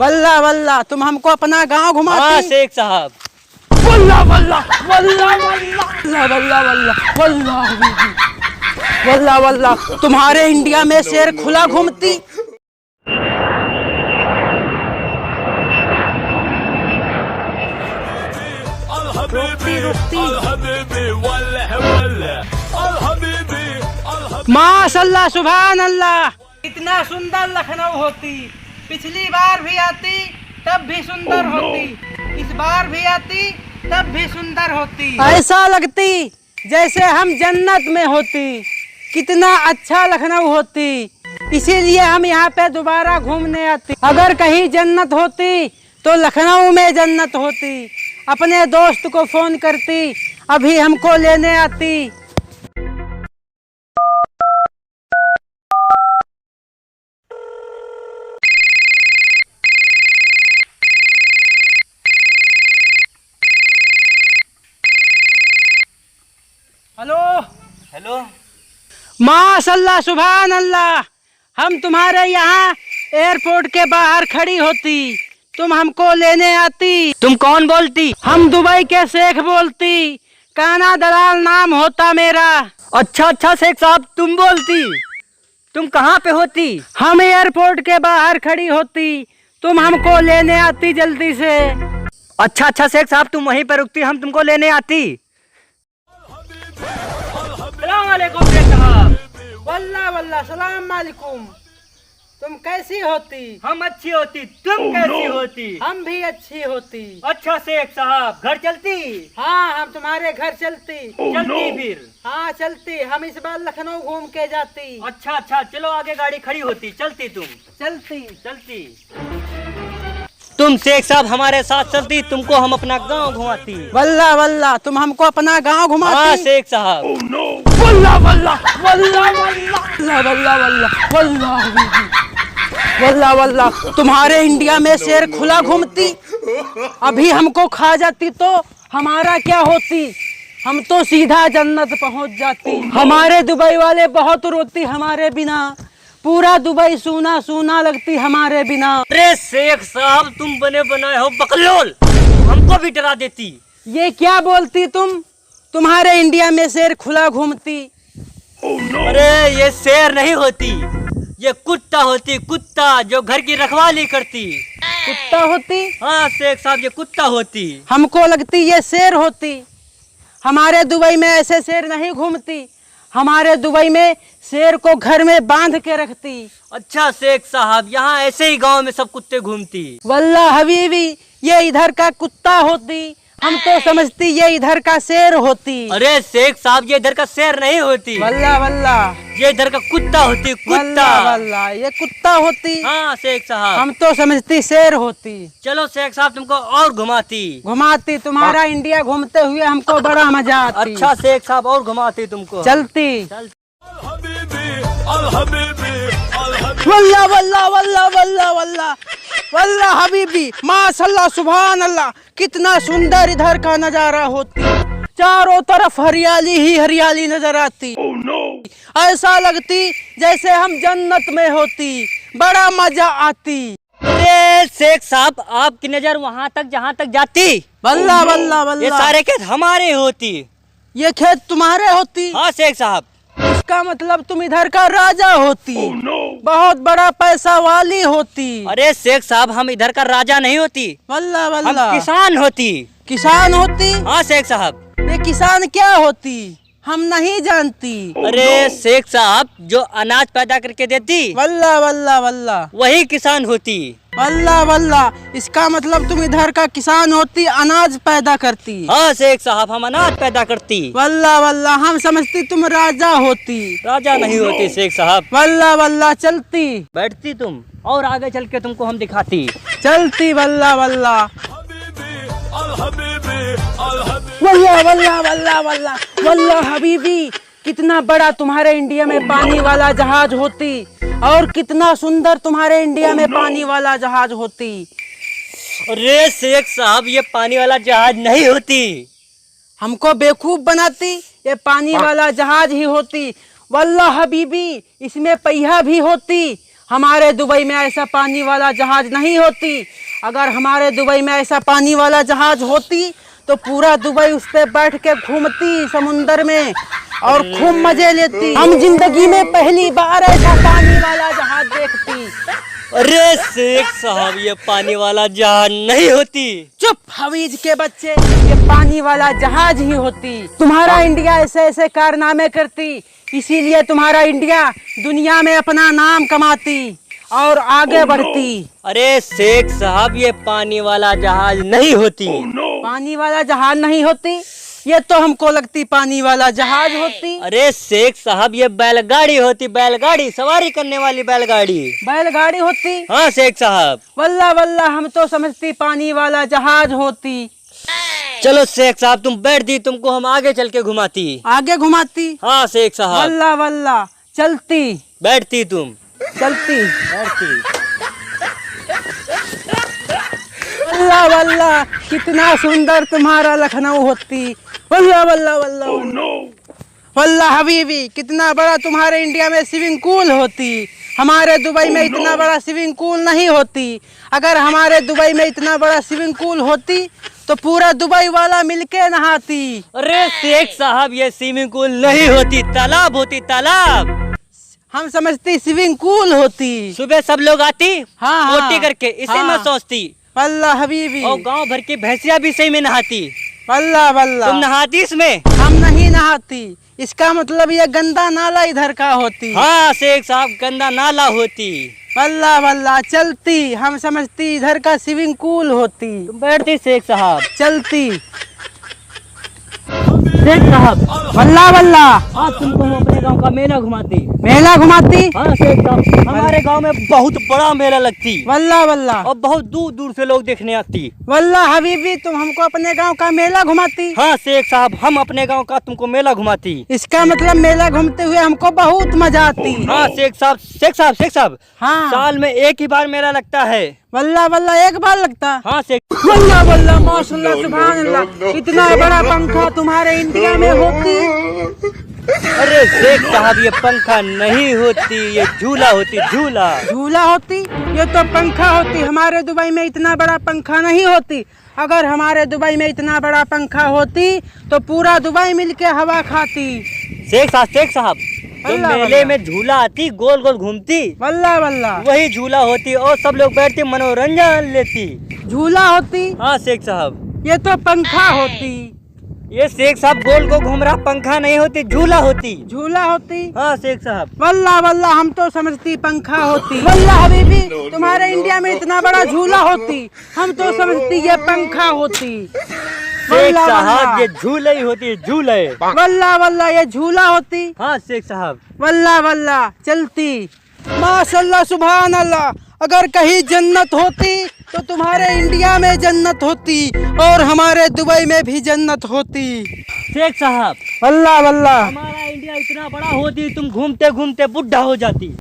वल्ला वल्ला तुम हमको अपना गांव घुमाती। हाँ शेख साहब। वल्ला वल्ला वल्ला वल्ला वल्ला वल्ला वल्ला वल्ला वल्ला तुम्हारे इंडिया में शेर खुला घूमती। रुकती रुकती माशाल्लाह सुभान अल्लाह, इतना सुंदर लखनऊ होती। पिछली बार भी आती तब भी सुंदर होती, इस बार भी आती तब भी सुंदर होती। ऐसा लगती जैसे हम जन्नत में होती। कितना अच्छा लखनऊ होती, इसीलिए हम यहाँ पे दोबारा घूमने आती। अगर कहीं जन्नत होती तो लखनऊ में जन्नत होती। अपने दोस्त को फोन करती, अभी हमको लेने आती। Hello hello. माशाल्लाह सुभान अल्लाह, हम तुम्हारे यहाँ एयरपोर्ट के बाहर खड़ी होती, तुम हमको लेने आती। तुम कौन बोलती? हम दुबई के शेख बोलती, काना दलाल नाम होता मेरा। अच्छा अच्छा शेख साहब तुम बोलती, तुम कहाँ पे होती? हम एयरपोर्ट के बाहर खड़ी होती, तुम हमको लेने आती जल्दी से। अच्छा अच्छा शेख साहब तुम वहीं पर रुकती, हम तुमको लेने आती। सलाम वालेकुम शेख साहब। वल्ला वल्ला सलाम वालेकुम। तुम कैसी होती? हम अच्छी होती, तुम कैसी होती? हम भी अच्छी होती। अच्छा शेख साहब घर चलती? हाँ हम तुम्हारे घर चलती। चलती फिर? हाँ चलती, हम इस बार लखनऊ घूम के जाती। अच्छा अच्छा चलो आगे गाड़ी खड़ी होती, चलती तुम? चलती चलती। तुम शेख साहब हमारे साथ चलती, तुमको हम अपना गांव घुमाती। वल्ला वल्ला तुम हमको अपना गांव घुमाती। हाँ शेख साहब। वल्ला वल्ला वल्ला वल्ला वल्ला वल्ला वल्ला वल्ला वल्ला तुम्हारे इंडिया में शेर खुला घूमती। अभी हमको खा जाती तो हमारा क्या होती? हम तो सीधा जन्नत पहुंच जाती। हमारे दुबई वाले बहुत रोती हमारे बिना, पूरा दुबई सूना सूना लगती हमारे बिना। अरे शेख साहब तुम बने बनाए हो बकलोल, हमको भी डरा देती। ये क्या बोलती तुम? तुम्हारे इंडिया में शेर खुला घूमती। अरे ये शेर नहीं होती, ये कुत्ता होती, कुत्ता जो घर की रखवाली करती। कुत्ता होती? हाँ शेख साहब ये कुत्ता होती। हमको लगती ये शेर होती। हमारे दुबई में ऐसे शेर नहीं घूमती, हमारे दुबई में शेर को घर में बांध के रखती। अच्छा शेख साहब यहाँ ऐसे ही गांव में सब कुत्ते घूमती। वल्ला हबीबी ये इधर का कुत्ता होती, हम तो समझती ये इधर का शेर होती। अरे शेख साहब ये इधर का शेर नहीं होती, वल्ला वल्ला ये इधर का कुत्ता होती, कुत्ता। वल्ला वल्ला ये कुत्ता होती। हाँ शेख साहब। हम तो समझती शेर होती। चलो शेख साहब तुमको और घुमाती। घुमाती, तुम्हारा इंडिया घूमते हुए हमको बड़ा मजा आती। अच्छा शेख साहब और घुमाती तुमको। चलती। वल्ला वल्ला वल्ला वल्ला वल्ला वल्ला हबीबी माशाल्लाह सुभान अल्लाह, कितना सुंदर इधर का नजारा होती। चारों तरफ हरियाली ही हरियाली नजर आती। ऐसा लगती जैसे हम जन्नत में होती, बड़ा मजा आती। अरे शेख साहब आपकी नजर वहाँ तक जहाँ तक जाती। वल्ला वल्ला ये वल्ला सारे खेत हमारे होती। ये खेत तुम्हारे होती? हाँ शेख साहब। इसका मतलब तुम इधर का राजा होती। बहुत बड़ा पैसा वाली होती। अरे शेख साहब हम इधर का राजा नहीं होती, वल्ला हम वल्ला किसान होती। किसान होती? हाँ शेख साहब। ये किसान क्या होती? हम नहीं जानती। अरे शेख साहब जो अनाज पैदा करके देती, वल्ला वल्ला वल्ला वही किसान होती। वल्ला वल्ला इसका मतलब तुम इधर का किसान होती, अनाज पैदा करती। हाँ शेख साहब हम अनाज पैदा करती। वल्ला वल्ला हम समझती तुम राजा होती। राजा नहीं होती शेख साहब। वल्ला वल्ला चलती। बैठती तुम और आगे चल के तुमको हम दिखाती। चलती वल्ला वल्ला वल्ला वल्ला वल्ला वल्ला वल्ला हबीबी, कितना बड़ा तुम्हारे इंडिया में पानी वाला जहाज होती, और कितना सुंदर तुम्हारे इंडिया में पानी वाला जहाज होती। अरे शेख साहब ये पानी वाला जहाज नहीं होती। हमको बेवकूफ बनाती, ये पानी वाला जहाज ही होती। वल्लाह हबीबी इसमें पहिया भी होती, हमारे दुबई में ऐसा पानी वाला जहाज नहीं होती। अगर हमारे दुबई में ऐसा पानी वाला जहाज होती तो पूरा दुबई उस पे बैठ के घूमती समुंदर में और खूब मजे लेती। हम जिंदगी में पहली बार ऐसा पानी वाला जहाज देखती। अरे शेख साहब, ये पानी वाला जहाज नहीं होती। चुप हवीज के बच्चे, ये पानी वाला जहाज ही होती। तुम्हारा इंडिया ऐसे ऐसे कारनामे करती, इसीलिए तुम्हारा इंडिया दुनिया में अपना नाम कमाती और आगे बढ़ती। अरे शेख साहब, ये पानी वाला जहाज नहीं होती। पानी वाला जहाज नहीं होती, ये तो हमको लगती पानी वाला जहाज होती। अरे शेख साहब, ये बैलगाड़ी होती, बैलगाड़ी, सवारी करने वाली बैलगाड़ी। बैलगाड़ी होती। हाँ शेख साहब। वल्ला वल्ला, हम तो समझती पानी वाला जहाज होती। चलो शेख साहब, तुम बैठ दी, तुमको हम आगे चल के घुमाती। आगे घुमाती। हाँ शेख साहब। वल्ला वल्ला, चलती। बैठती तुम। चलती। बैठती। वल्ला वल्ला, कितना सुंदर तुम्हारा लखनऊ होती। वल्ला वल्ला वल्ला वल्ला हबीबी, कितना बड़ा तुम्हारे इंडिया में स्विमिंग पूल होती। हमारे दुबई में इतना बड़ा स्विमिंग पूल नहीं होती। अगर हमारे दुबई में इतना बड़ा स्विमिंग पूल होती तो पूरा दुबई वाला मिलके नहाती। अरे शेख साहब, ये स्विमिंग पूल नहीं होती, तालाब होती, तालाब। हम समझती स्विमिंग पूल होती। सुबह सब लोग आती हाँ, हाँ। पोटी करके, इसी में सोचती। वल्ला हबीबी, और गांव भर की भैंसिया भी सही में नहाती। वल्ला वल्ला। तुम नहाती इसमें? हम नहीं नहाती, इसका मतलब ये गंदा नाला इधर का होती। हाँ शेख साहब, गंदा नाला होती। वल्ला वल्ला, चलती। हम समझती इधर का स्विमिंग पूल होती। तुम बैठती शेख साहब। चलती। शेख साहब, वल्ला वल्ला, आज तुमको हम अपने गांव का मेला घुमाती। मेला घुमाती। हाँ शेख साहब, हमारे गांव में बहुत बड़ा मेला लगती वल्ला वल्ला। और बहुत दूर दूर से लोग देखने आती। वल्ला हबीबी, तुम हमको अपने गांव का मेला घुमाती। हाँ शेख साहब, हम अपने गांव का तुमको मेला घुमाती। इसका मतलब मेला घूमते हुए हमको बहुत मजा आती। हाँ शेख साहब, शेख साहब, शेख साहब, हाँ। साल में एक ही बार मेला लगता है। वल्ला वल्ला, एक बार लगता। हाँ शेख। वल्ला वल्ला, माशाल्लाह, सुभान अल्लाह, इतना बड़ा पंखा तुम्हारे इंडिया में होती। अरे शेख साहब, ये पंखा नहीं होती, ये झूला होती, झूला। झूला होती, ये तो पंखा होती। हमारे दुबई में इतना बड़ा पंखा नहीं होती। अगर हमारे दुबई में इतना बड़ा पंखा होती तो पूरा दुबई मिलके हवा खाती। शेख साहब, शेख साहब, तो वल्ला मेले वल्ला। में झूला आती, गोल गोल घूमती, वल्ला वल्ला, वही झूला होती और सब लोग बैठते मनोरंजन लेती। झूला होती, हाँ शेख साहब। ये तो पंखा होती। ये शेख साहब, गोल को घूम रहा पंखा नहीं होती, झूला होती। झूला होती। हाँ शेख साहब। वल्ला वल्ला, हम तो समझती पंखा होती। वल्ला हबीबी, तुम्हारे इंडिया में इतना बड़ा झूला होती, हम तो समझती ये पंखा होती। शेख वल्ला साहब, वल्ला। ये झूले ही होती, झूले। वल्ला वल्ला, ये झूला होती। हाँ शेख साहब। वल्ला वल्ला, चलती। माशाल्लाह, सुभान अल्लाह, अगर कहीं जन्नत होती तो तुम्हारे इंडिया में जन्नत होती और हमारे दुबई में भी जन्नत होती। शेख साहब, वल्ला वल्ला। हमारा इंडिया इतना बड़ा होती, तुम घूमते घूमते बुढ़ा हो जाती।